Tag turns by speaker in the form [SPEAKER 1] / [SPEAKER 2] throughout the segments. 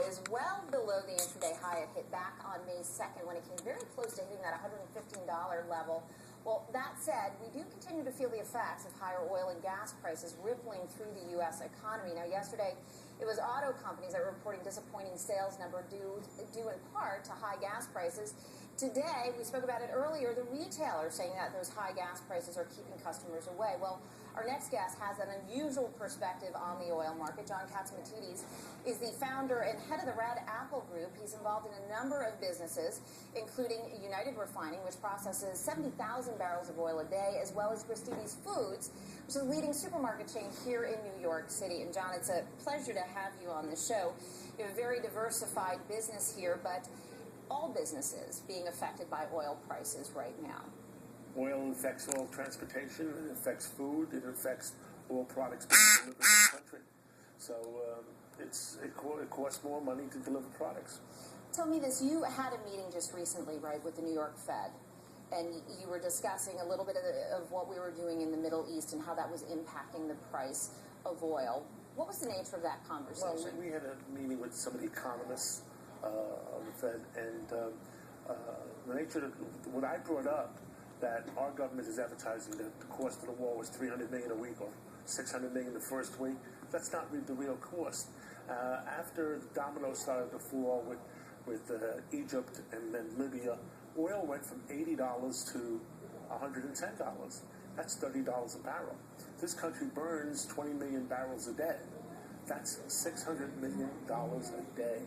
[SPEAKER 1] is well below the intraday high it hit back on May 2nd when it came very close to hitting that $115 level. Well, that said, we do continue to feel the effects of higher oil and gas prices rippling through the U.S. economy. Now, yesterday, it was auto companies that were reporting disappointing sales number due in part to high gas prices. Today, we spoke about it earlier, the retailers saying that those high gas prices are keeping customers away. Well, our next guest has an unusual perspective on the oil market. John Katsimatidis is the founder and head of the Red Apple Group. He's involved in a number of businesses, including United Refining, which processes 70,000 barrels of oil a day, as well as Gristedes Foods, which is a leading supermarket chain here in New York City. And John, it's a pleasure to have you on the show. You have a very diversified business here, but all businesses being affected by oil prices right now.
[SPEAKER 2] Oil affects all transportation, it affects food, it affects all products being delivered in the country. So it costs more money to deliver products.
[SPEAKER 1] Tell me this, you had a meeting just recently, right, with the New York Fed, and you were discussing a little bit of what we were doing in the Middle East and how that was impacting the price of oil. What was the nature of that conversation?
[SPEAKER 2] Well, we had a meeting with some of the economists of the Fed, and the nature of what I brought up, that our government is advertising that the cost of the war was $300 million a week or $600 million the first week. That's not the real cost. After the dominoes started to fall with Egypt and then Libya, oil went from $80 to $110. That's $30 a barrel. This country burns 20 million barrels a day. That's $600 million a day.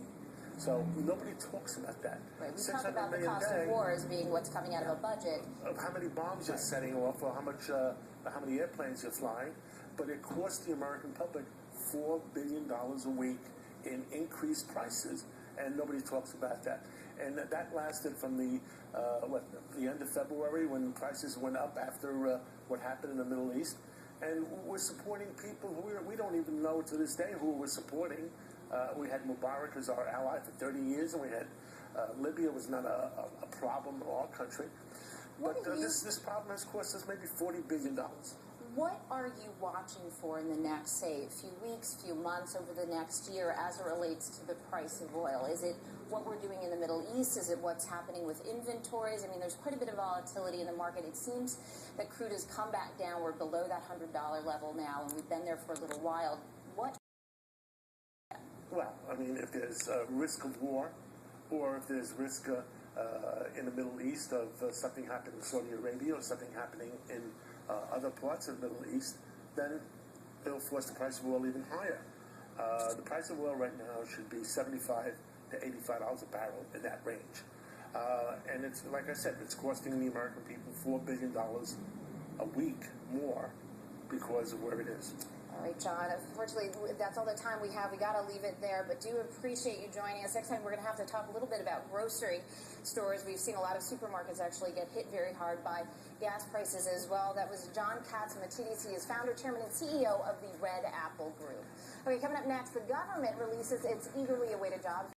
[SPEAKER 2] So nobody talks about that.
[SPEAKER 1] Right. We talk about the cost of war as being what's coming out of a budget.
[SPEAKER 2] Of how many bombs you're setting off, or how many airplanes you're flying, but it costs the American public $4 billion a week in increased prices, and nobody talks about that. And that lasted from the end of February, when prices went up after what happened in the Middle East. And we're supporting people who we don't even know to this day who we're supporting. We had Mubarak as our ally for 30 years, and we had Libya was not a problem in our country. But this problem has cost us maybe $40 billion.
[SPEAKER 1] What are you watching for in the next, say, few weeks, few months, over the next year as it relates to the price of oil? Is it what we're doing in the Middle East? Is it what's happening with inventories? I mean, there's quite a bit of volatility in the market. It seems that crude has come back down. We're below that $100 level now, and we've been there for a little while. What?
[SPEAKER 2] Well, I mean, if there's a risk of war, or if there's risk in the Middle East of something happening in Saudi Arabia or something happening in other parts of the Middle East, then it'll force the price of oil even higher. The price of oil right now should be $75 to $85 a barrel, in that range. And it's, like I said, it's costing the American people $4 billion a week more because of where it is.
[SPEAKER 1] All right, John, unfortunately, that's all the time we have. We got to leave it there, but do appreciate you joining us. Next time, we're going to have to talk a little bit about grocery stores. We've seen a lot of supermarkets actually get hit very hard by gas prices as well. That was John Katsimatidis. He is founder, chairman, and CEO of the Red Apple Group. Okay, coming up next, the government releases its eagerly awaited jobs